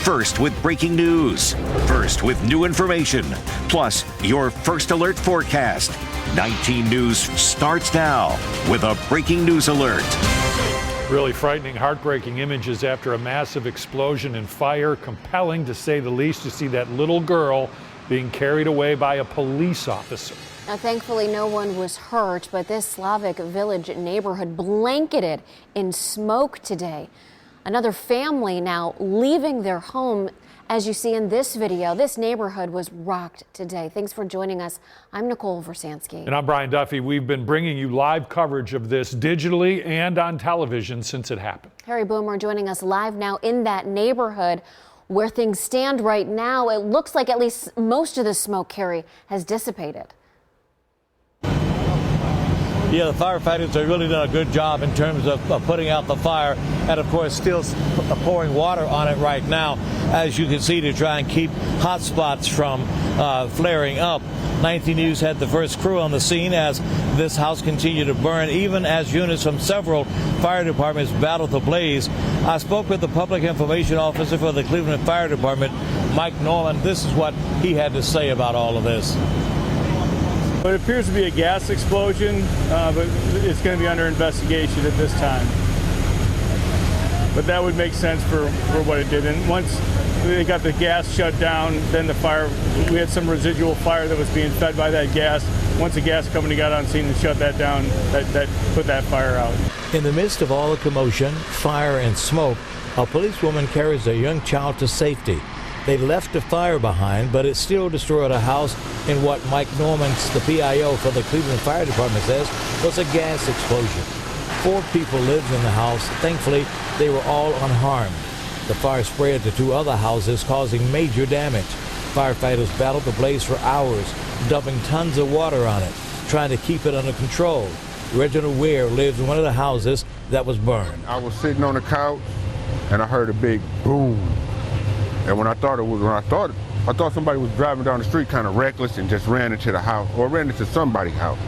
First with breaking news. First with new information. Plus, your First Alert forecast. 19 News starts now with a breaking news alert. Really frightening, heartbreaking images after a massive explosion and fire. Compelling, to say the least, to see that little girl being carried away by a police officer. Now, thankfully, no one was hurt, but this Slavic Village neighborhood blanketed in smoke today. Another family now leaving their home. As you see in this video, this neighborhood was rocked today. Thanks for joining us. I'm Nicole Versansky. And I'm Brian Duffy. We've been bringing you live coverage of this digitally and on television since it happened. Harry Boomer joining us live now in that neighborhood. Where things stand right now, it looks like at least most of the smoke, Harry, has dissipated. Yeah, the firefighters have really done a good job in terms of putting out the fire, and of course still pouring water on it right now, as you can see, to try and keep hot spots from flaring up. 19 News had the first crew on the scene as this house continued to burn, even as units from several fire departments battled the blaze. I spoke with the public information officer for the Cleveland Fire Department, Mike Norman. This is what he had to say about all of this. It appears to be a gas explosion, but it's going to be under investigation at this time. But that would make sense for what it did. And once they got the gas shut down, then the fire, we had some residual fire that was being fed by that gas. Once the gas company got on scene and shut that down, that put that fire out. In the midst of all the commotion, fire and smoke, a policewoman carries a young child to safety. They left the fire behind, but it still destroyed a house in what Mike Norman, the PIO for the Cleveland Fire Department, says was a gas explosion. 4 people lived in the house. Thankfully, they were all unharmed. The fire spread to 2 other houses, causing major damage. Firefighters battled the blaze for hours, dumping tons of water on it, trying to keep it under control. Reginald Ware lives in one of the houses that was burned. I was sitting on the couch, and I heard a big boom. And I thought somebody was driving down the street kind of reckless and just ran into the house or ran into somebody's house.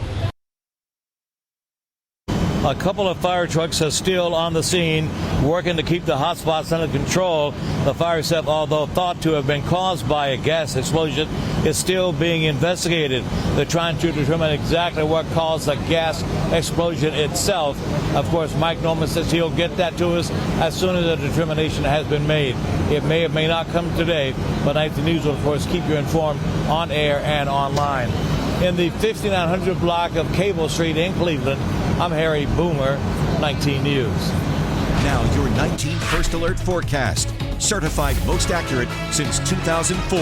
A couple of fire trucks are still on the scene, working to keep the hot spots under control. The fire itself, although thought to have been caused by a gas explosion, is still being investigated. They're trying to determine exactly what caused the gas explosion itself. Of course, Mike Norman says he'll get that to us as soon as a determination has been made. It may or may not come today, but 19 News will, of course, keep you informed on air and online. In the 5900 block of Cable Street in Cleveland, I'm Harry Boomer, 19 News. Now your 19 First Alert forecast. Certified most accurate since 2004.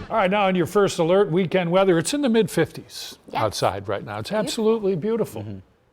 All right, now on your First Alert weekend weather, it's in the mid-50s outside right now. It's absolutely beautiful.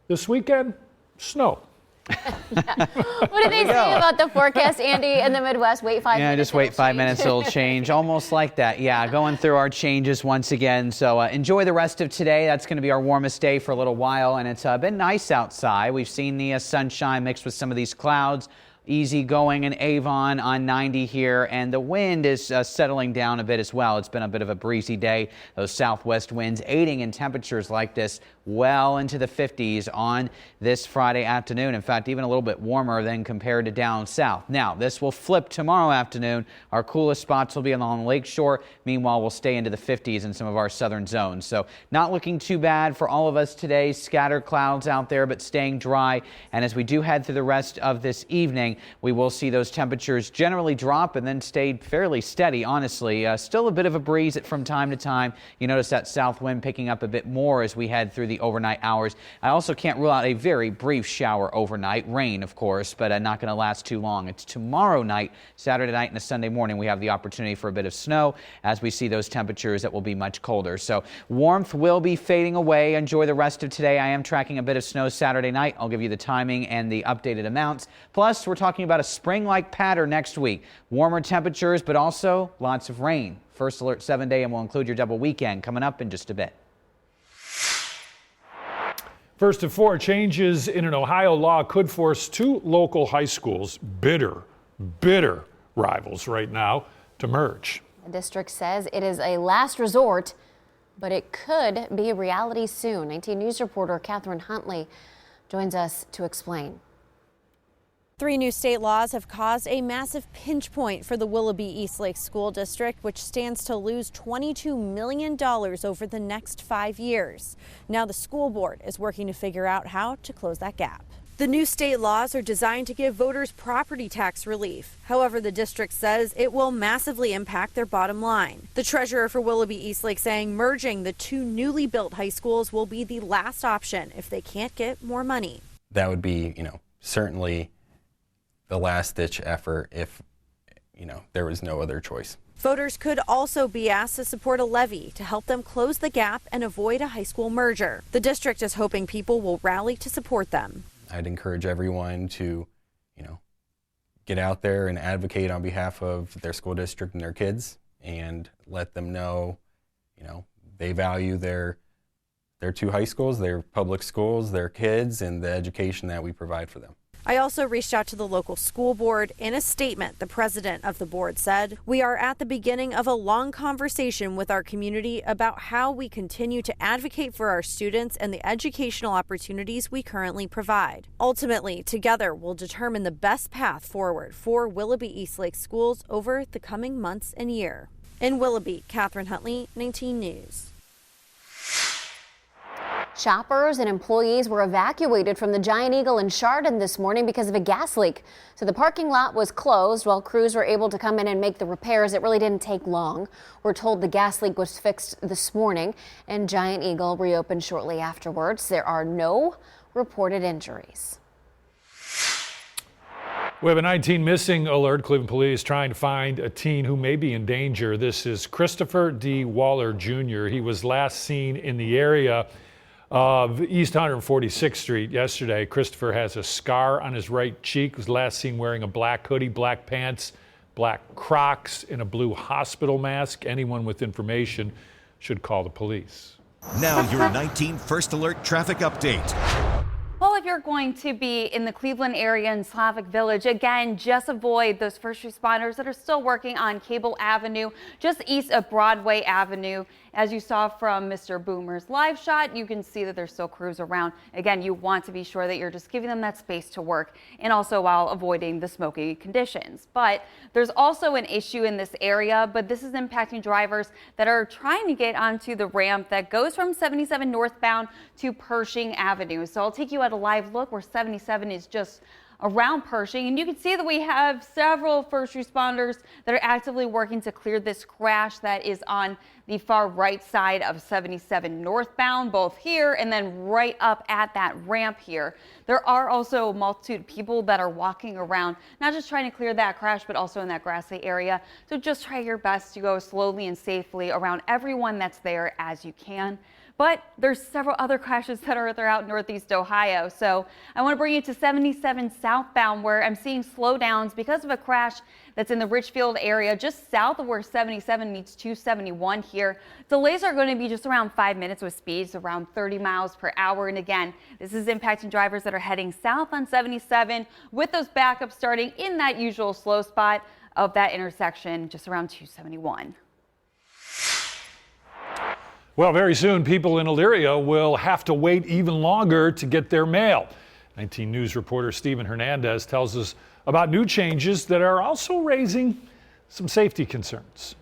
This weekend, snow. What do they say about the forecast, Andy, in the Midwest? Wait 5 minutes. Yeah, just wait 5 minutes, it'll change. Almost like that. Yeah, going through our changes once again. So enjoy the rest of today. That's going to be our warmest day for a little while, and it's been nice outside. We've seen the sunshine mixed with some of these clouds. Easy going in Avon on 90 here, and the wind is settling down a bit as well. It's been a bit of a breezy day. Those southwest winds aiding in temperatures like this well into the 50s on this Friday afternoon. In fact, even a little bit warmer than compared to down south. Now, this will flip tomorrow afternoon. Our coolest spots will be along the lake shore. Meanwhile, we'll stay into the 50s in some of our southern zones. So not looking too bad for all of us today. Scattered clouds out there, but staying dry. And as we do head through the rest of this evening, we will see those temperatures generally drop and then stay fairly steady, honestly. Still a bit of a breeze from time to time. You notice that south wind picking up a bit more as we head through the overnight hours. I also can't rule out a very brief shower overnight. Rain, of course, but not going to last too long. It's tomorrow night, Saturday night and a Sunday morning. We have the opportunity for a bit of snow as we see those temperatures that will be much colder. So warmth will be fading away. Enjoy the rest of today. I am tracking a bit of snow Saturday night. I'll give you the timing and the updated amounts. Plus, we're talking about a spring-like pattern next week. Warmer temperatures, but also lots of rain. First Alert 7-day, and we'll include your double weekend coming up in just a bit. First of 4, changes in an Ohio law could force 2 local high schools, bitter rivals right now, to merge. The district says it is a last resort, but it could be a reality soon. 19 News reporter Catherine Huntley joins us to explain. 3 new state laws have caused a massive pinch point for the Willoughby-Eastlake School District, which stands to lose $22 million over the next 5 years. Now the school board is working to figure out how to close that gap. The new state laws are designed to give voters property tax relief. However, the district says it will massively impact their bottom line. The treasurer for Willoughby-Eastlake saying merging the 2 newly built high schools will be the last option if they can't get more money. That would be, certainly the last-ditch effort if, there was no other choice. Voters could also be asked to support a levy to help them close the gap and avoid a high school merger. The district is hoping people will rally to support them. I'd encourage everyone to, get out there and advocate on behalf of their school district and their kids and let them know, they value their 2 high schools, their public schools, their kids, and the education that we provide for them. I also reached out to the local school board. In a statement, the president of the board said, "We are at the beginning of a long conversation with our community about how we continue to advocate for our students and the educational opportunities we currently provide. Ultimately, together we'll determine the best path forward for Willoughby-Eastlake schools over the coming months and year." In Willoughby, Catherine Huntley, 19 News. Shoppers and employees were evacuated from the Giant Eagle in Chardon this morning because of a gas leak. So the parking lot was closed while crews were able to come in and make the repairs. It really didn't take long. We're told the gas leak was fixed this morning and Giant Eagle reopened shortly afterwards. There are no reported injuries. We have a 19 missing alert. Cleveland police trying to find a teen who may be in danger. This is Christopher D. Waller Jr. He was last seen in the area of East 146th Street yesterday. Christopher has a scar on his right cheek. Was last seen wearing a black hoodie, black pants, black Crocs, and a blue hospital mask. Anyone with information should call the police. Now your 19 First Alert traffic update. Well, if you're going to be in the Cleveland area in Slavic Village, again, just avoid those first responders that are still working on Cable Avenue, just east of Broadway Avenue. As you saw from Mr. Boomer's live shot, you can see that there's still crews around. Again, you want to be sure that you're just giving them that space to work and also while avoiding the smoky conditions. But there's also an issue in this area, but this is impacting drivers that are trying to get onto the ramp that goes from 77 northbound to Pershing Avenue. So I'll take you at a live look where 77 is just around Pershing, and you can see that we have several first responders that are actively working to clear this crash that is on the far right side of 77 northbound, both here and then right up at that ramp here. There are also a multitude of people that are walking around, not just trying to clear that crash, but also in that grassy area. So just try your best to go slowly and safely around everyone that's there as you can. But there's several other crashes that are throughout Northeast Ohio. So I want to bring you to 77 southbound where I'm seeing slowdowns because of a crash that's in the Richfield area just south of where 77 meets 271 here. Delays are going to be just around 5 minutes with speeds around 30 miles per hour. And again, this is impacting drivers that are heading south on 77 with those backups starting in that usual slow spot of that intersection just around 271. Well, very soon, people in Elyria will have to wait even longer to get their mail. 19 News reporter Stephen Hernandez tells us about new changes that are also raising some safety concerns.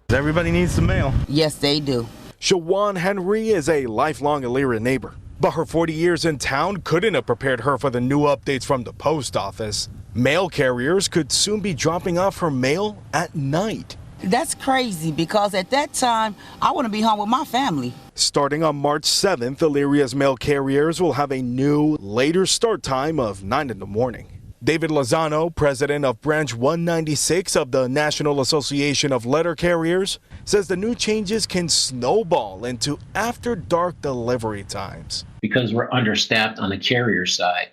Everybody needs the mail. Yes, they do. Shawan Henry is a lifelong Elyria neighbor, but her 40 years in town couldn't have prepared her for the new updates from the post office. Mail carriers could soon be dropping off her mail at night. That's crazy because at that time, I want to be home with my family. Starting on March 7th, Elyria's mail carriers will have a new, later start time of 9 in the morning. David Lozano, president of Branch 196 of the National Association of Letter Carriers, says the new changes can snowball into after-dark delivery times. Because we're understaffed on the carrier side,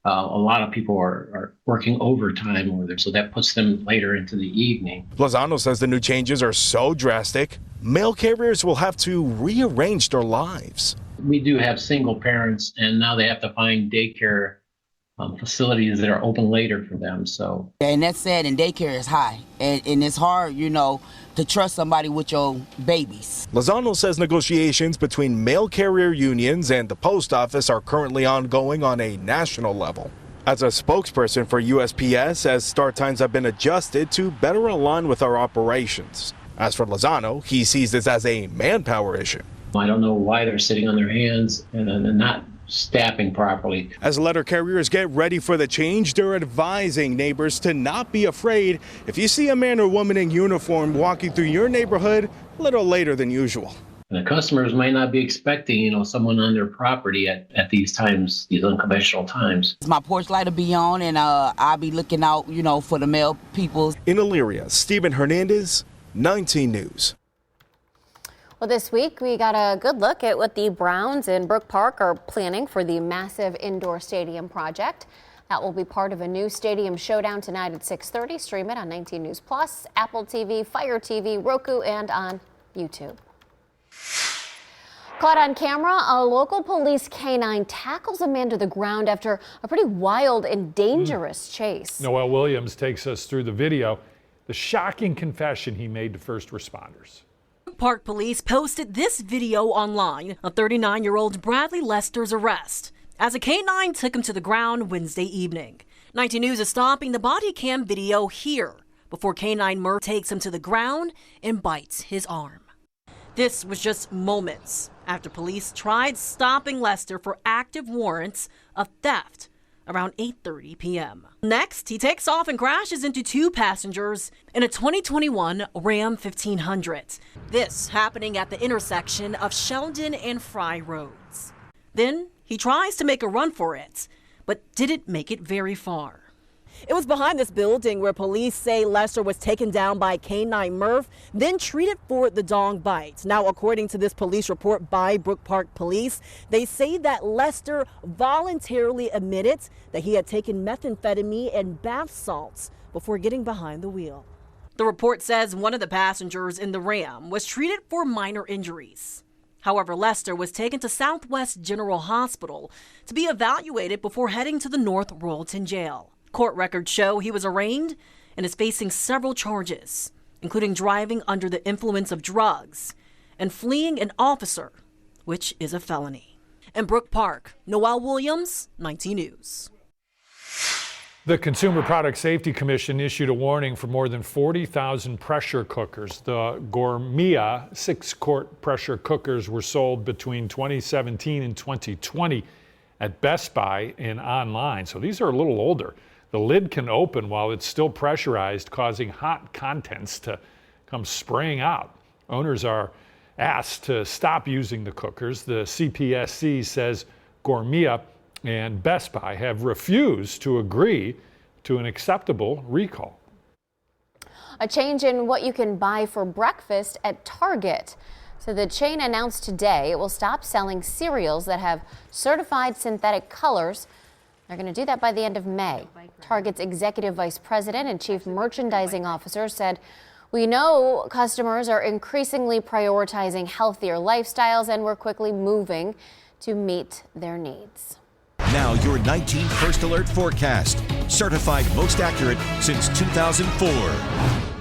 a lot of people are working overtime over there, so that puts them later into the evening. Lozano says the new changes are so drastic, mail carriers will have to rearrange their lives. We do have single parents, and now they have to find daycare facilities that are open later for them. So, and that's sad, and daycare is high, and it's hard, to trust somebody with your babies. Lozano says negotiations between mail carrier unions and the post office are currently ongoing on a national level. As a spokesperson for USPS, says start times have been adjusted to better align with our operations. As for Lozano, he sees this as a manpower issue. I don't know why they're sitting on their hands and not staffing properly. As letter carriers get ready for the change, they're advising neighbors to not be afraid if you see a man or woman in uniform walking through your neighborhood a little later than usual. And the customers might not be expecting, someone on their property at these times, these unconventional times. My porch light will be on, and I'll be looking out, for the mail people. In Elyria, Stephen Hernandez, 19 News. Well, this week we got a good look at what the Browns in Brook Park are planning for the massive indoor stadium project. That will be part of a new stadium showdown tonight at 6:30. Stream it on 19 News Plus, Apple TV, Fire TV, Roku, and on YouTube. Caught on camera, a local police canine tackles a man to the ground after a pretty wild and dangerous chase. Noel Williams takes us through the video, the shocking confession he made to first responders. Park Police posted this video online of 39-year-old Bradley Lester's arrest as a canine took him to the ground Wednesday evening. 19 News is stopping the body cam video here before Canine Murph takes him to the ground and bites his arm. This was just moments after police tried stopping Lester for active warrants of theft around 8:30 p.m. Next, he takes off and crashes into two passengers in a 2021 Ram 1500. This happening at the intersection of Sheldon and Fry Roads. Then he tries to make a run for it, but didn't make it very far. It was behind this building where police say Lester was taken down by Canine Murph, then treated for the dog bite. Now, according to this police report by Brook Park Police, they say that Lester voluntarily admitted that he had taken methamphetamine and bath salts before getting behind the wheel. The report says one of the passengers in the Ram was treated for minor injuries. However, Lester was taken to Southwest General Hospital to be evaluated before heading to the North Royalton Jail. Court records show he was arraigned and is facing several charges, including driving under the influence of drugs and fleeing an officer, which is a felony. In Brook Park, Noel Williams, 19 News. The Consumer Product Safety Commission issued a warning for more than 40,000 pressure cookers. The Gourmia 6-quart pressure cookers were sold between 2017 and 2020 at Best Buy and online. So these are a little older. The lid can open while it's still pressurized, causing hot contents to come spraying out. Owners are asked to stop using the cookers. The CPSC says Gourmia and Best Buy have refused to agree to an acceptable recall. A change in what you can buy for breakfast at Target. So the chain announced today it will stop selling cereals that have certified synthetic colors. They're going to do that by the end of May. Target's executive vice president and chief merchandising officer said, "We know customers are increasingly prioritizing healthier lifestyles, and we're quickly moving to meet their needs." Now your 19 First Alert forecast. Certified most accurate since 2004.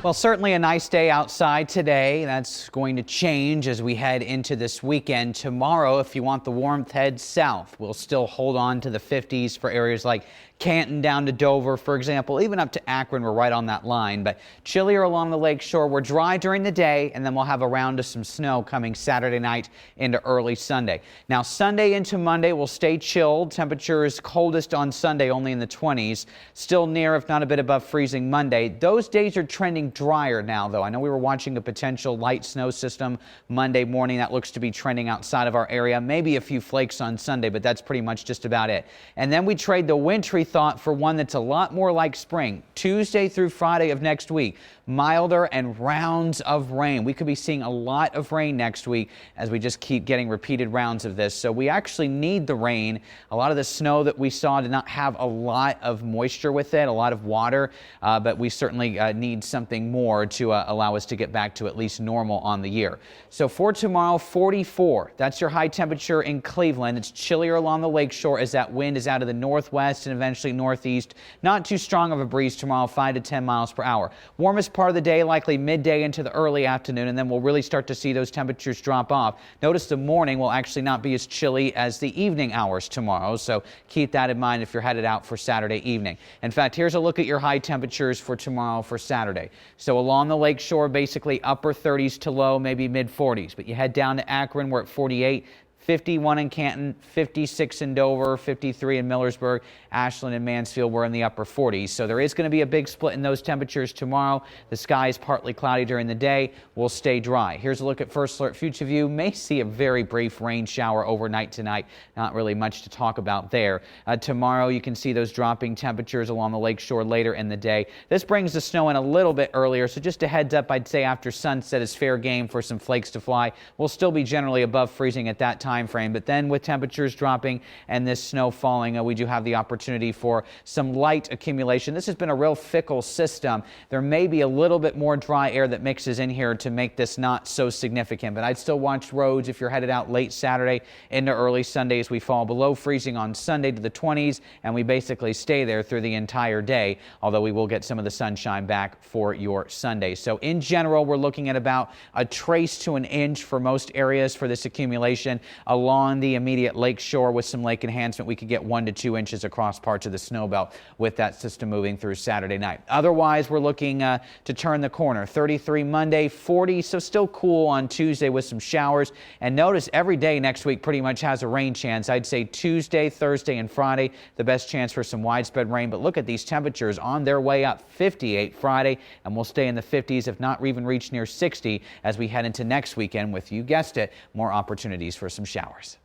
Well, certainly a nice day outside today. That's going to change as we head into this weekend. Tomorrow, if you want the warmth, head south. We'll still hold on to the 50s for areas like Canton down to Dover, for example, even up to Akron. We're right on that line, but chillier along the lake shore. We're dry during the day, and then we'll have a round of some snow coming Saturday night into early Sunday. Now, Sunday into Monday will stay chilled. Temperatures coldest on Sunday, only in the 20s. Still near, if not a bit above freezing Monday. Those days are trending drier now, though. I know we were watching a potential light snow system Monday morning. That looks to be trending outside of our area. Maybe a few flakes on Sunday, but that's pretty much just about it. And then we trade the wintry thought for one that's a lot more like spring. Tuesday through Friday of next week, milder and rounds of rain. We could be seeing a lot of rain next week as we just keep getting repeated rounds of this. So we actually need the rain. A lot of the snow that we saw did not have a lot of moisture with it, a lot of water, but we certainly need something more to allow us to get back to at least normal on the year. So for tomorrow, 44. That's your high temperature in Cleveland. It's chillier along the lakeshore as that wind is out of the northwest and eventually northeast. Not too strong of a breeze tomorrow, 5 to 10 miles per hour. Warmest part of the day, likely midday into the early afternoon, and then we'll really start to see those temperatures drop off. Notice the morning will actually not be as chilly as the evening hours tomorrow, so keep that in mind if you're headed out for Saturday evening. In fact, here's a look at your high temperatures for tomorrow for Saturday. So along the lake shore, basically upper 30s to low, maybe mid 40s, but you head down to Akron, we're at 48. 51 in Canton, 56 in Dover, 53 in Millersburg, Ashland and Mansfield were in the upper 40s. So there is going to be a big split in those temperatures tomorrow. The sky is partly cloudy during the day. We'll stay dry. Here's a look at First Alert Future View. May see a very brief rain shower overnight tonight. Not really much to talk about there. Tomorrow you can see those dropping temperatures along the lakeshore later in the day. This brings the snow in a little bit earlier, so just a heads up, I'd say after sunset is fair game for some flakes to fly. We'll still be generally above freezing at that time frame, but then with temperatures dropping and this snow falling, we do have the opportunity for some light accumulation. This has been a real fickle system. There may be a little bit more dry air that mixes in here to make this not so significant, but I'd still watch roads if you're headed out late Saturday into early Sunday as we fall below freezing on Sunday to the 20s, and we basically stay there through the entire day, although we will get some of the sunshine back for your Sunday. So in general, we're looking at about a trace to an inch for most areas for this accumulation. Along the immediate lake shore with some lake enhancement, we could get 1 to 2 inches across parts of the snow belt with that system moving through Saturday night. Otherwise, we're looking to turn the corner. 33 Monday, 40, so still cool on Tuesday with some showers. And notice every day next week pretty much has a rain chance. I'd say Tuesday, Thursday, and Friday, the best chance for some widespread rain. But look at these temperatures on their way up. 58 Friday, and we'll stay in the 50s, if not even reach near 60 as we head into next weekend with, you guessed it, more opportunities for some showers.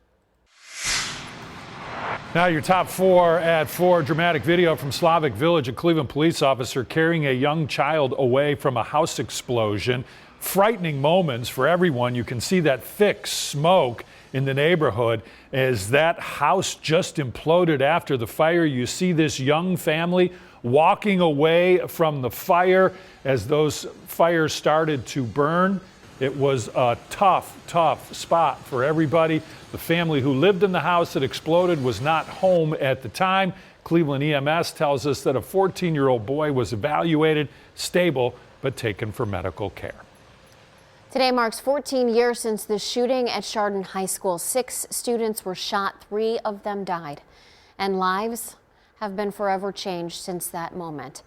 Now your top 4 at 4. Dramatic video from Slavic Village. A Cleveland police officer carrying a young child away from a house explosion. Frightening moments for everyone. You can see that thick smoke in the neighborhood as that house just imploded after the fire. You see this young family walking away from the fire as those fires started to burn. It was a tough spot for everybody. The family who lived in the house that exploded was not home at the time. Cleveland EMS tells us that a 14-year-old boy was evaluated, stable, but taken for medical care. Today marks 14 years since the shooting at Chardon High School. 6 students were shot, 3 of them died, and lives have been forever changed since that moment.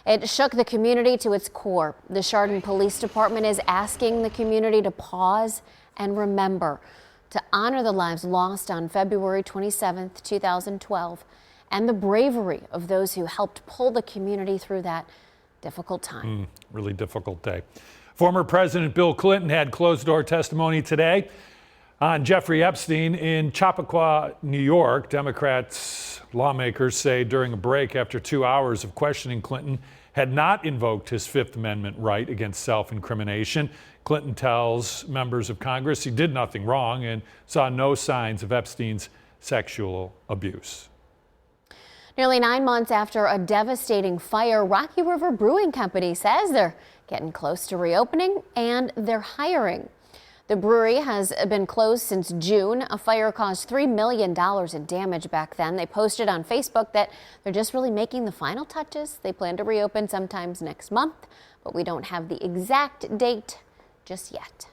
It shook the community to its core. The Chardon Police Department is asking the community to pause and remember, to honor the lives lost on February 27, 2012, and the bravery of those who helped pull the community through that difficult time. Really difficult day. Former President Bill Clinton had closed-door testimony today on Jeffrey Epstein in Chappaqua, New York. Democrats lawmakers say during a break after 2 hours of questioning, Clinton had not invoked his Fifth Amendment right against self-incrimination. Clinton tells members of Congress he did nothing wrong and saw no signs of Epstein's sexual abuse. Nearly 9 months after a devastating fire, Rocky River Brewing Company says they're getting close to reopening and they're hiring. The brewery has been closed since June. A fire caused $3 million in damage back then. They posted on Facebook that they're just really making the final touches. They plan to reopen sometimes next month, but we don't have the exact date just yet.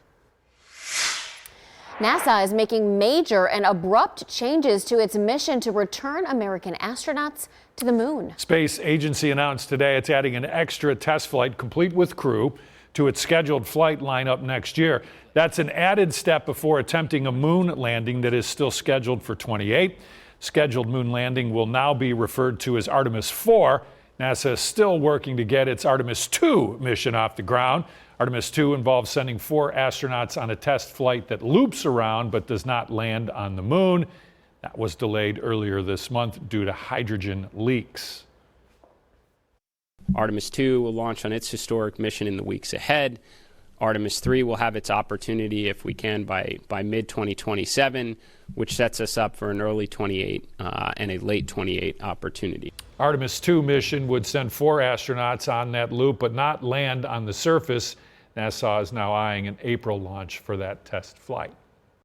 NASA is making major and abrupt changes to its mission to return American astronauts to the moon. Space Agency announced today it's adding an extra test flight complete with crew to its scheduled flight lineup next year. That's an added step before attempting a moon landing that is still scheduled for 28. Scheduled moon landing will now be referred to as Artemis 4. NASA is still working to get its Artemis 2 mission off the ground. Artemis 2 involves sending 4 astronauts on a test flight that loops around but does not land on the moon. That was delayed earlier this month due to hydrogen leaks. Artemis 2 will launch on its historic mission in the weeks ahead. Artemis 3 will have its opportunity, if we can, by mid-2027, which sets us up for an early 28 and a late 28 opportunity. Artemis 2 mission would send 4 astronauts on that loop but not land on the surface. NASA is now eyeing an April launch for that test flight.